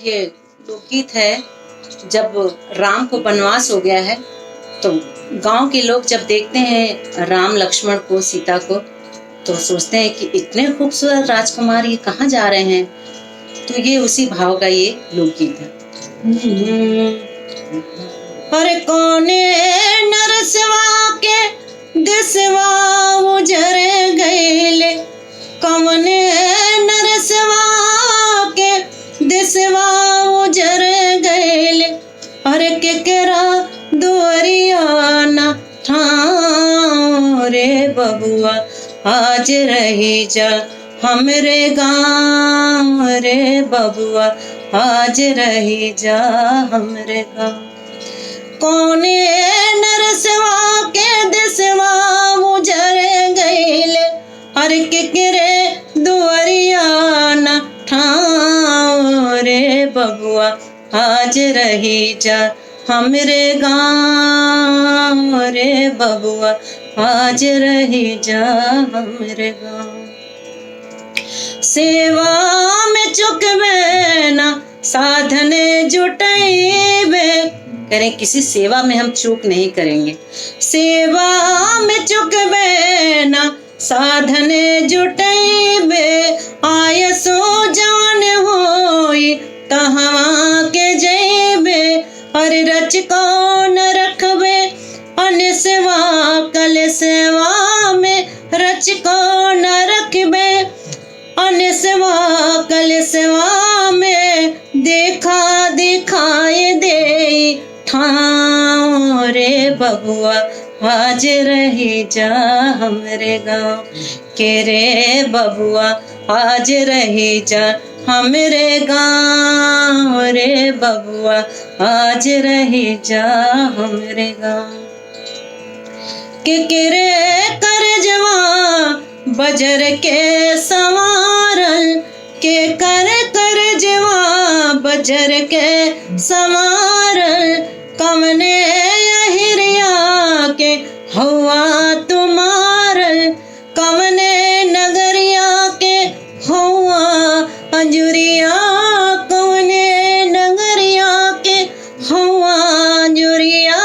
ये लोकगीत है। जब राम को वनवास हो गया है तो गांव के लोग जब देखते हैं राम लक्ष्मण को, सीता को, तो सोचते हैं कि इतने खूबसूरत राजकुमार ये कहाँ जा रहे हैं। तो ये उसी भाव का ये लोकगीत है। पर कौने नरसवा के दिसवा उजर गईले, कौने नरसवा के दिसवा उजर गईले, अरे केकरा दुआरिया न ठाव रे बबुआ आज रही जा हमरे गाँव रे बबुआ आज रही जा हमरे गाँव। कौने नरसवा के दिसवा उजर गईले, अरे केकरे दुआरिया न ठाव रे बबुआ आज रही जा हमरे गाँव रे बबुआ आज रही जा हमरे गाँव। सेवा में चुकवे ना साधन जुटाइबे, करें किसी सेवा में हम चूक नहीं करेंगे। सेवा में चुकवे ना साधन जुटाइबे, आयसो जान होई तहाँ के जइबे, अरे रच कौन रखबे अन सेवा कल सेवा में, रच कौन रखबे अन सेवा कल सेवा में, देखा दिखाए दे ठाव रे बबुआ आज रही जा हमरे गाँव के रे बबुआ आज रही जा हमरे गाँव रे बबुआ आज रही जा हमरे गाँव। केकरे करजवा बजर के संवारल, के करजवा बजर के संवारल, कमने अहिरिया के हवा तुम्हारल, कमने नगरिया के हवा अंजुरिया, कमने नगरिया के हवा अंजुरिया,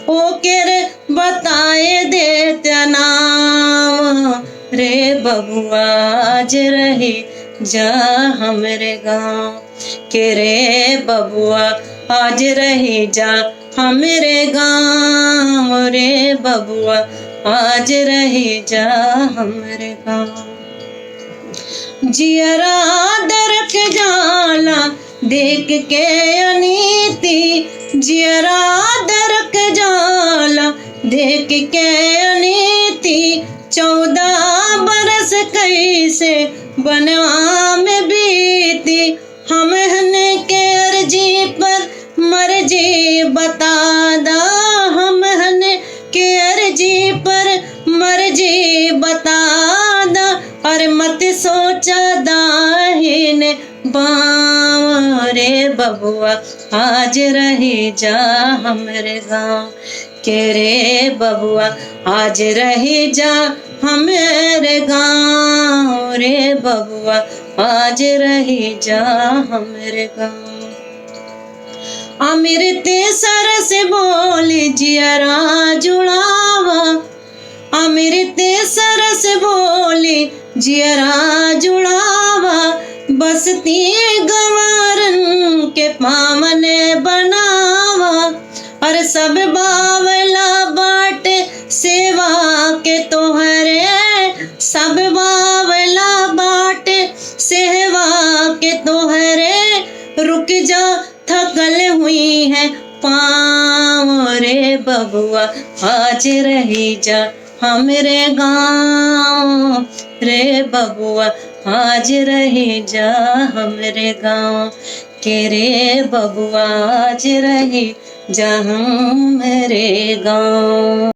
ओ केर बताए देते नाम रे बबुआ आज रही जा हमरे गाँव के रे बबुआ आज रही जा हमरे गाँव रे बबुआ आज रही जा हमरे गाँव। जियरा दरक जाला देख के अनीति, जियरा दरक जाला देख के अनीति, 14 बरस कैसे बनवा में बीती, हम हने के अर्जी पर मर्जी बता दा, हम हने के अर्जी पर मर्जी बता दा, और मत सोचा दाहिन बाँव रे बबुआ आज रही जा हमरे गाँव के रे बबुआ आज रही जा हमरे गाँव रे बबुआ आज रही जा हमरे गाँव। अमृत सरस बोली जियरा जुड़ावा, अमृत सरस बोली जियरा जुड़ावा, बसती गंवारन के पावन बनावा, और सब बावला बाटे सेवा के तोहरे, सब बावला बाटे सेवा के तोहरे, रुक जा थकल हुई है पाँव रे बबुआ आज रही जा हमरे गाँव रे बबुआ आज रही जा हमरे गाँव के रे बबुआ आज रही जा हमरे गाँव।